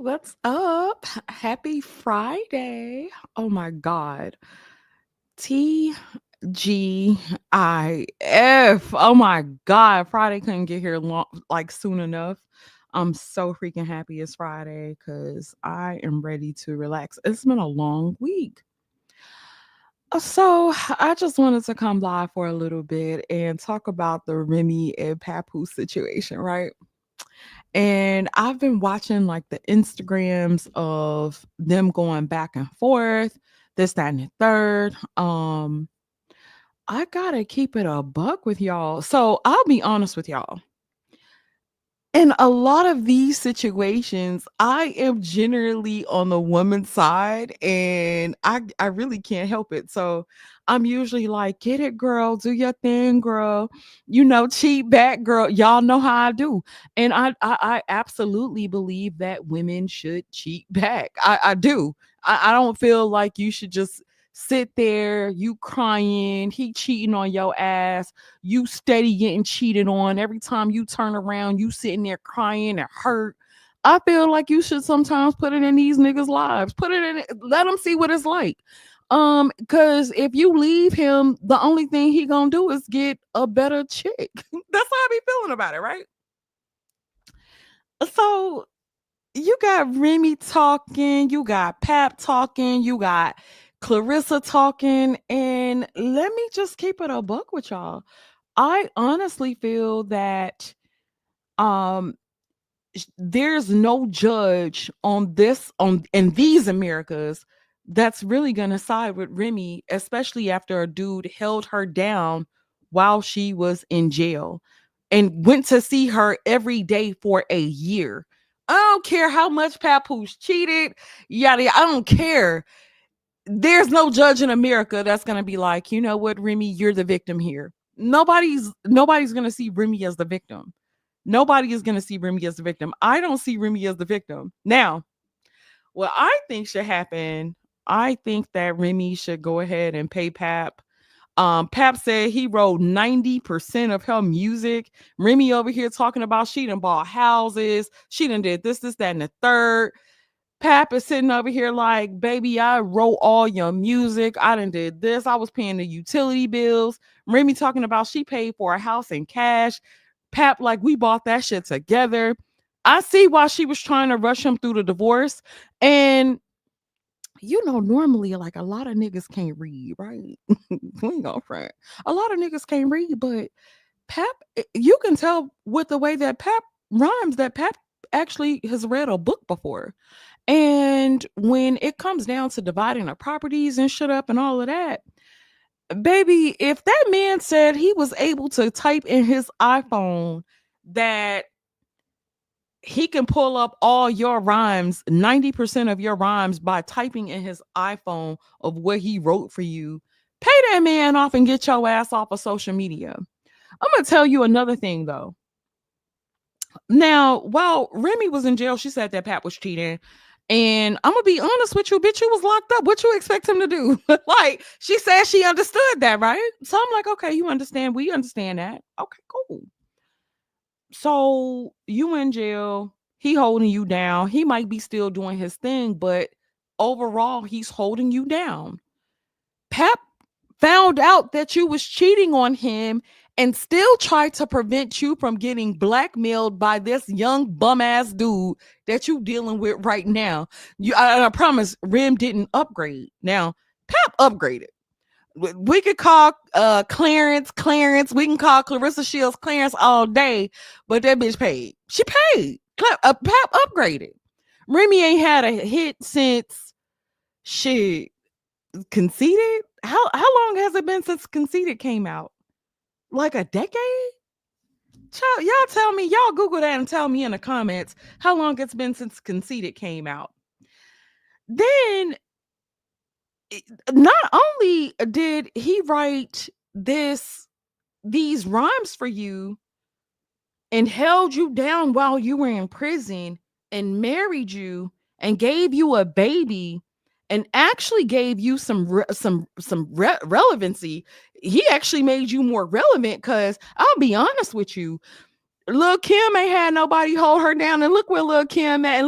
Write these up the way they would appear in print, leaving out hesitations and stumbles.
what's up? Happy Friday. Oh my God. TGIF. Oh my God. Friday couldn't get here like soon enough. I'm so freaking happy it's Friday because I am ready to relax. It's been a long week. So I just wanted to come live for a little bit and talk about the Remy and Papu situation, right? And I've been watching like the Instagrams of them going back and forth, this, that, and the third. I gotta keep it a buck with y'all. So I'll be honest with y'all. In a lot of these situations, I am generally on the woman's side and I really can't help it. So I'm usually like, get it, girl, do your thing, girl. Cheat back, girl. Y'all know how I do. And I absolutely believe that women should cheat back. I do. I don't feel like you should just sit there, you crying, he cheating on your ass, you steady getting cheated on. Every time you turn around, you sitting there crying and hurt. I feel like you should sometimes put it in these niggas' lives. Put it in it, let them see what it's like. Because if you leave him, the only thing he gonna do is get a better chick. That's how I be feeling about it, right? So you got Remy talking, you got Pap talking, you got Clarissa talking, and let me just keep it a buck with y'all. I honestly feel that um there's no judge on this on in these Americas that's really gonna side with Remy, especially after a dude held her down while she was in jail and went to see her every day for a year. I don't care how much Papoose cheated, yada, yada. I don't care. There's no judge in America that's gonna be like, you know what, Remy, you're the victim here. Nobody's gonna see Remy as the victim. Nobody is gonna see Remy as the victim. I don't see Remy as the victim. Now, what I think should happen, I think that Remy should go ahead and pay Pap. Pap said he wrote 90% of her music. Remy over here talking about she done bought houses, she done did this, that, and the third. Pap is sitting over here like, baby, I wrote all your music. I done did this. I was paying the utility bills. Remy talking about she paid for a house in cash. Pap like, we bought that shit together. I see why she was trying to rush him through the divorce. And normally like a lot of niggas can't read, right? We ain't gonna front. A lot of niggas can't read, but Pap, you can tell with the way that Pap rhymes that Pap actually has read a book before. And when it comes down to dividing the properties and shit up and all of that, baby, if that man said he was able to type in his iPhone that he can pull up all your rhymes, 90% of your rhymes by typing in his iPhone of what he wrote for you, pay that man off and get your ass off of social media. I'm going to tell you another thing though. Now, while Remy was in jail, she said that Pat was cheating. And I'm gonna be honest with you, bitch, he was locked up. What you expect him to do? Like, she said she understood that, right? So I'm like, okay, you understand. We understand that. Okay, cool. So you in jail, he holding you down. He might be still doing his thing, but overall, he's holding you down. Pep found out that you was cheating on him and still tried to prevent you from getting blackmailed by this young bum ass dude that you dealing with right now. I promise Rim didn't upgrade. Now, Pep upgraded. We could call Clarence. We can call Clarissa Shields Clarence all day, but that bitch paid. She paid. Pep upgraded. Remy ain't had a hit since shit Conceited. How long has it been since Conceited came out? Like a decade? Child, y'all tell me. Y'all Google that and tell me in the comments how long it's been since Conceited came out. Then not only did he write these rhymes for you and held you down while you were in prison and married you and gave you a baby and actually gave you some relevancy. He actually made you more relevant because I'll be honest with you, Lil Kim ain't had nobody hold her down, and look where Lil Kim at.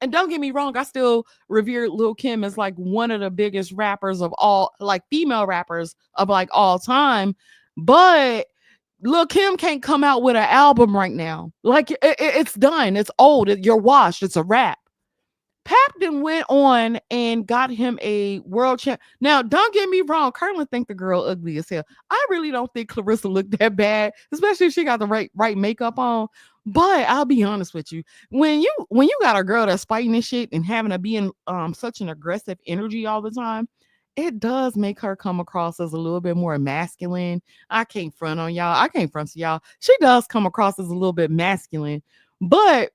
And don't get me wrong, I still revere Lil Kim as like one of the biggest rappers of all, like female rappers of like all time. But Lil Kim can't come out with an album right now. Like it's done. It's old. You're washed. It's a wrap. Pap then went on and got him a world champ. Now, don't get me wrong, Curlin think the girl ugly as hell. I really don't think Clarissa looked that bad, especially if she got the right makeup on. But I'll be honest with you, when you got a girl that's fighting this shit and having to be in such an aggressive energy all the time, it does make her come across as a little bit more masculine. I can't front on y'all. I can't front to y'all. She does come across as a little bit masculine, but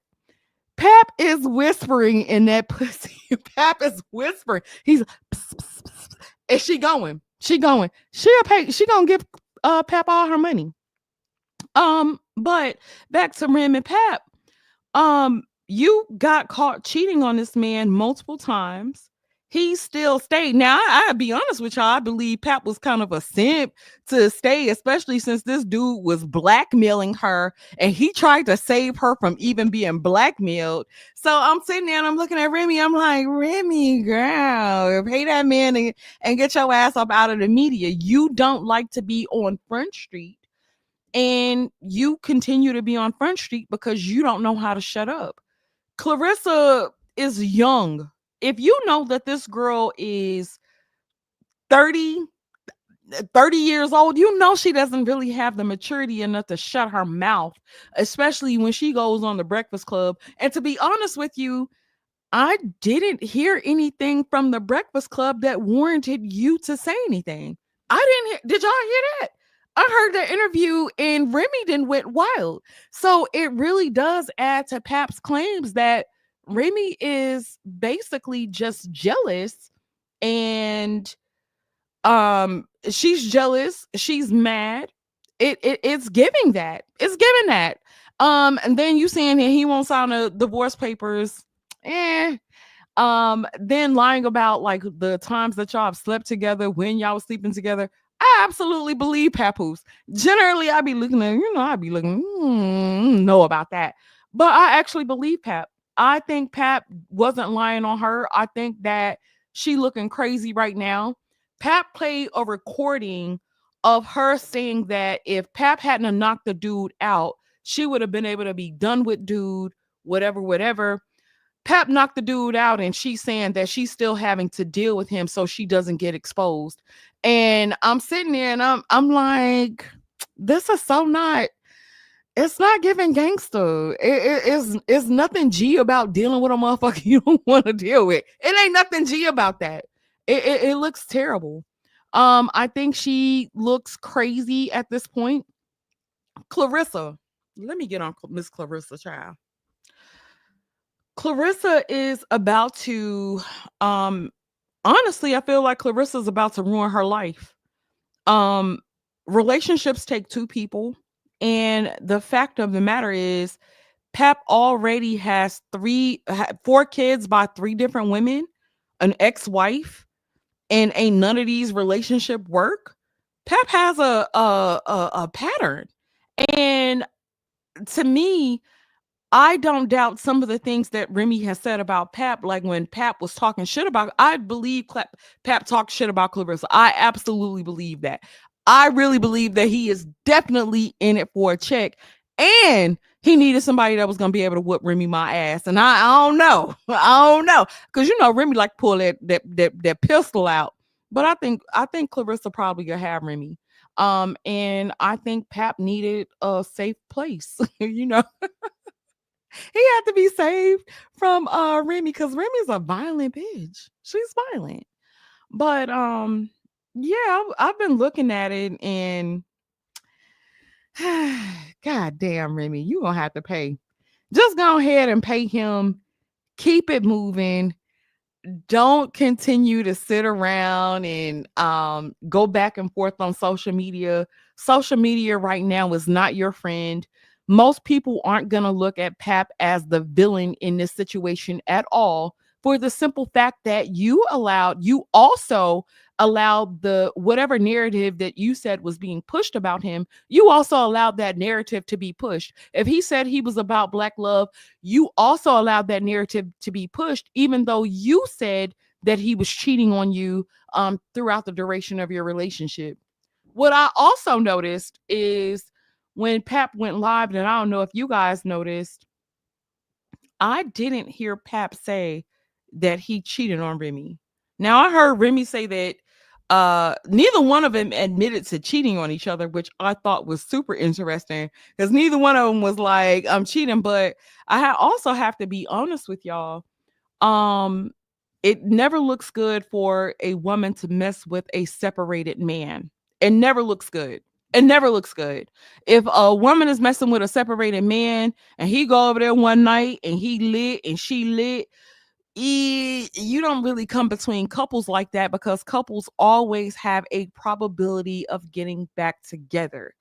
Pap is whispering in that pussy. Pap is whispering. He's pss, pss, pss, pss. And she going. She going. She'll pay. She gonna give Pap all her money. But back to Rim and Pap. You got caught cheating on this man multiple times. He still stayed. Now, I'll be honest with y'all. I believe Pap was kind of a simp to stay, especially since this dude was blackmailing her and he tried to save her from even being blackmailed. So I'm sitting there and I'm looking at Remy. I'm like, Remy, girl, pay that man and get your ass up out of the media. You don't like to be on Front Street, and you continue to be on Front Street because you don't know how to shut up. Clarissa is young. If you know that this girl is 30, 30 years old, you know she doesn't really have the maturity enough to shut her mouth, especially when she goes on the Breakfast Club. And to be honest with you, I didn't hear anything from the Breakfast Club that warranted you to say anything. I didn't hear. Did y'all hear that? I heard the interview and Remy then went wild. So it really does add to Pap's claims that Remy is basically just jealous, and she's jealous, she's mad. It's giving that. It's giving that. And then you saying that he won't sign the divorce papers. Eh, then lying about like the times that y'all have slept together, when y'all was sleeping together. I absolutely believe Papoose. Generally, I be looking at, I'd be looking, know about that. But I actually believe Pap. I think Pap wasn't lying on her. I think that she looking crazy right now. Pap played a recording of her saying that if Pap hadn't knocked the dude out, she would have been able to be done with dude, whatever, whatever. Pap knocked the dude out, and she's saying that she's still having to deal with him so she doesn't get exposed. And I'm sitting there and I'm like, this is so not, it's not giving gangster. It's nothing G about dealing with a motherfucker you don't want to deal with. It ain't nothing G about that. It looks terrible. I think she looks crazy at this point. Clarissa, let me get on Miss Clarissa, child. Clarissa is about to honestly, I feel like Clarissa's about to ruin her life. Um Relationships take two people, and the fact of the matter is Pep already has four kids by three different women, an ex-wife, and ain't none of these relationship work. Pep has a pattern. And to me, I don't doubt some of the things that Remy has said about Pap. Like when Pap was talking shit about, I believe Pap talked shit about Clarissa. I absolutely believe that. I really believe that he is definitely in it for a check, and he needed somebody that was gonna be able to whoop Remy my ass. And I don't know, I don't know, because Remy like pull that pistol out. But I think Clarissa probably gonna have Remy. And I think Pap needed a safe place. He had to be saved from Remy, because Remy's a violent bitch. She's violent. But yeah, I've been looking at it and God damn, Remy, you gonna have to pay. Just go ahead and pay him. Keep it moving. Don't continue to sit around and go back and forth on social media. Social media right now is not your friend. Most people aren't going to look at Pap as the villain in this situation at all. for the simple fact that you also allowed the whatever narrative that you said was being pushed about him, you also allowed that narrative to be pushed. If he said he was about black love, you also allowed that narrative to be pushed, even though you said that he was cheating on you throughout the duration of your relationship. What I also noticed is when Pap went live, and I don't know if you guys noticed, I didn't hear Pap say that he cheated on Remy. Now I heard Remy say that neither one of them admitted to cheating on each other, which I thought was super interesting because neither one of them was like, I'm cheating. But also have to be honest with y'all. Um, it never looks good for a woman to mess with a separated man. It never looks good. It never looks good. If a woman is messing with a separated man and he go over there one night and he lit and she lit, you don't really come between couples like that because couples always have a probability of getting back together.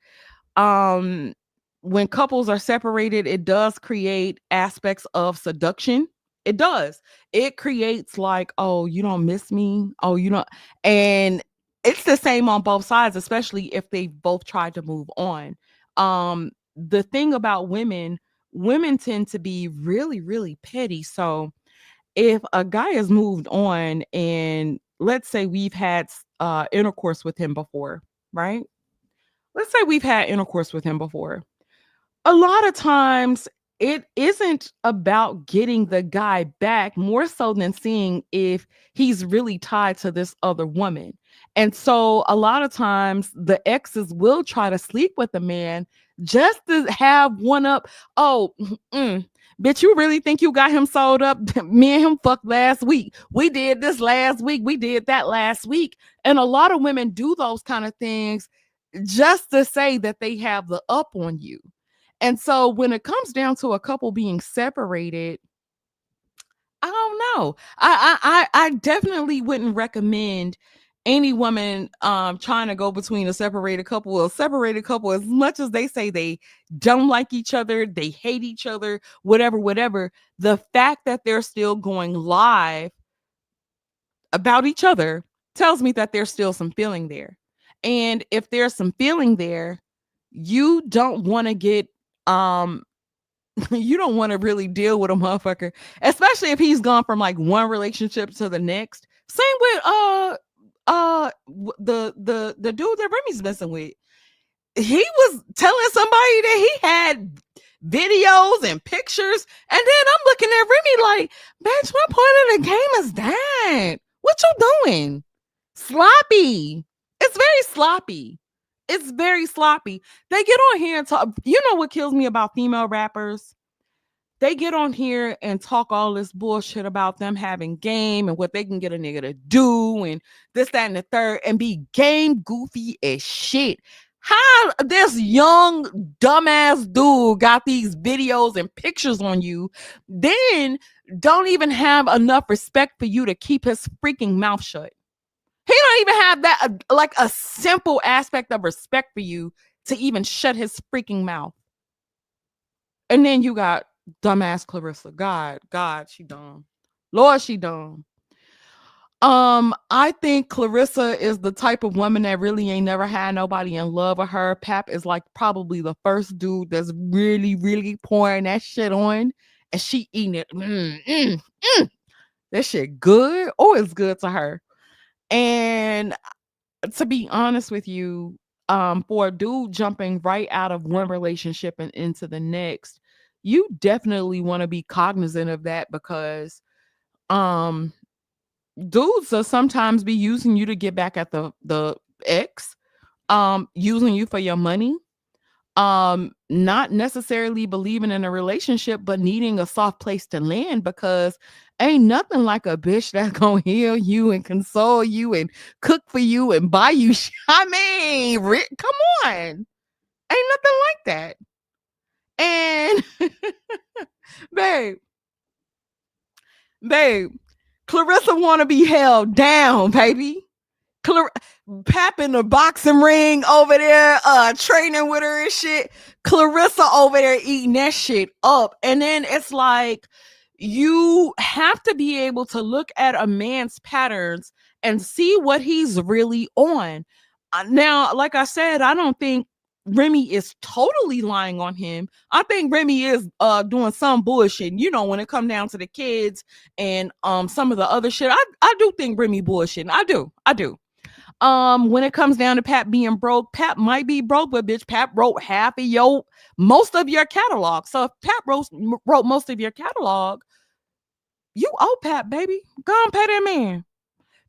um when couples are separated, it does create aspects of seduction. It does. It creates like, oh, you don't miss me, oh, you don't. And it's the same on both sides, especially if they both tried to move on. The thing about women tend to be really, really petty. So if a guy has moved on and let's say we've had intercourse with him before, right? Let's say we've had intercourse with him before. A lot of times it isn't about getting the guy back more so than seeing if he's really tied to this other woman. And so a lot of times the exes will try to sleep with the man just to have one up. Oh, bitch, you really think you got him sold up? Me and him fucked last week. We did this last week. We did that last week. And a lot of women do those kind of things just to say that they have the up on you. And so when it comes down to a couple being separated, I don't know. I definitely wouldn't recommend any woman trying to go between a separated couple. A separated couple, as much as they say they don't like each other, they hate each other, whatever, the fact that they're still going live about each other tells me that there's still some feeling there. And if there's some feeling there, you don't want to get you don't want to really deal with a motherfucker, especially if he's gone from like one relationship to the next. Same with the dude that Remy's messing with. He was telling somebody that he had videos and pictures, and then I'm looking at Remy like, bitch, what point of the game is that? What you doing? Sloppy. It's very sloppy. It's very sloppy. They get on here and talk. You know what kills me about female rappers? They get on here and talk all this bullshit about them having game and what they can get a nigga to do and this, that, and the third, and be game goofy as shit. How this young dumbass dude got these videos and pictures on you, then don't even have enough respect for you to keep his freaking mouth shut. He don't even have that like a simple aspect of respect for you to even shut his freaking mouth. And then you got dumbass Clarissa. God, she dumb. Lord, she dumb. I think Clarissa is the type of woman that really ain't never had nobody in love with her. Pap is like probably the first dude that's really, really pouring that shit on, and she eating it. That shit good. Oh, it's good to her. And to be honest with you, for a dude jumping right out of one relationship and into the next, you definitely want to be cognizant of that because dudes will sometimes be using you to get back at the ex, using you for your money, not necessarily believing in a relationship, but needing a soft place to land because ain't nothing like a bitch that's gonna heal you and console you and cook for you and buy you. I mean, come on, ain't nothing like that. And babe, Clarissa want to be held down, baby. Pap in the boxing ring over there, training with her and shit. Clarissa over there eating that shit up. And then it's like, You have to be able to look at a man's patterns and see what he's really on. Now, like I said, I don't think Remy is totally lying on him. I think Remy is doing some bullshit. You know, when it come down to the kids and some of the other shit, I do think Remy bullshit. I do. I do. When it comes down to Pat being broke, Pat might be broke, but bitch, Pat wrote most of your catalog. So if Pat wrote most of your catalog, you owe Pat, baby. Go and pay that man.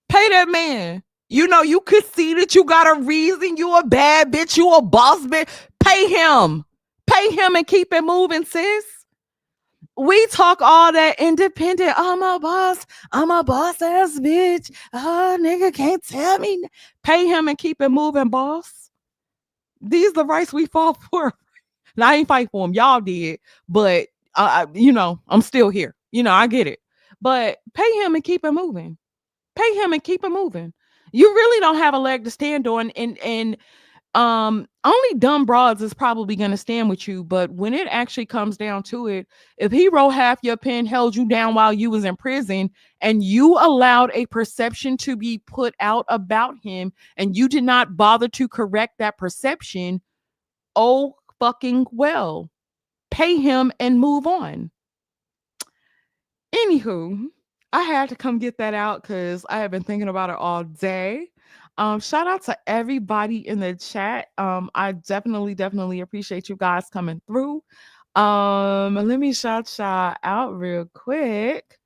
Pay that man. You know, you could see that you got a reason. You a bad bitch. You a boss bitch. Pay him. Pay him and keep it moving, sis. We talk all that independent. I'm a boss. I'm a boss ass bitch. Oh, nigga can't tell me. Pay him and keep it moving, boss. These the rights we fought for. And I ain't fight for them. Y'all did. But, I'm still here. I get it. But pay him and keep it moving. Pay him and keep it moving. You really don't have a leg to stand on. And only dumb broads is probably going to stand with you, but when it actually comes down to it, if he wrote half your pen, held you down while you was in prison, and you allowed a perception to be put out about him, and you did not bother to correct that perception, oh fucking well, pay him and move on. Anywho, I had to come get that out because I have been thinking about it all day. Shout out to everybody in the chat. I definitely appreciate you guys coming through. Let me shout out real quick.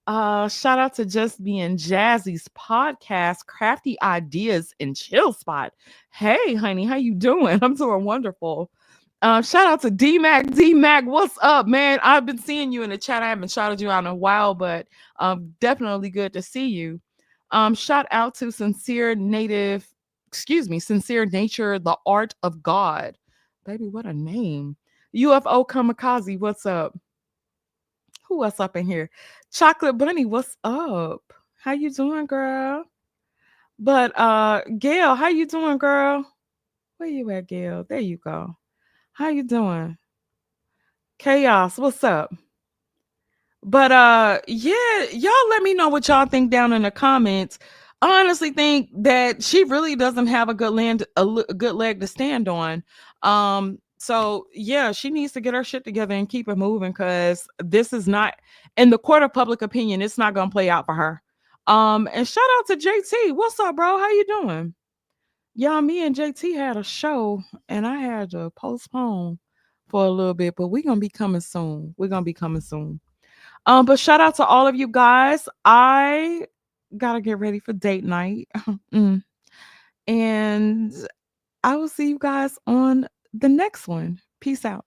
Shout out to Just Being Jazzy's podcast, Crafty Ideas and Chill Spot. Hey, honey, how you doing? I'm doing wonderful. Shout out to D-Mac. D-Mac, what's up, man? I've been seeing you in the chat. I haven't shouted you out in a while, but definitely good to see you. Shout out to Sincere Nature, the Art of God. Baby, what a name. UFO Kamikaze, what's up? Who else up in here? Chocolate Bunny, what's up? How you doing, girl? But Gail, how you doing, girl? Where you at, Gail? There you go. How you doing? Chaos, what's up? But yeah, y'all let me know what y'all think down in the comments. I honestly think that she really doesn't have a good leg to stand on. So yeah, she needs to get her shit together and keep it moving, because this is not, in the court of public opinion, it's not gonna play out for her. And shout out to JT. What's up, bro? How you doing? Yeah, me and JT had a show and I had to postpone for a little bit, but we're gonna be coming soon. We're gonna be coming soon. But shout out to all of you guys. I gotta get ready for date night. And I will see you guys on the next one. Peace out.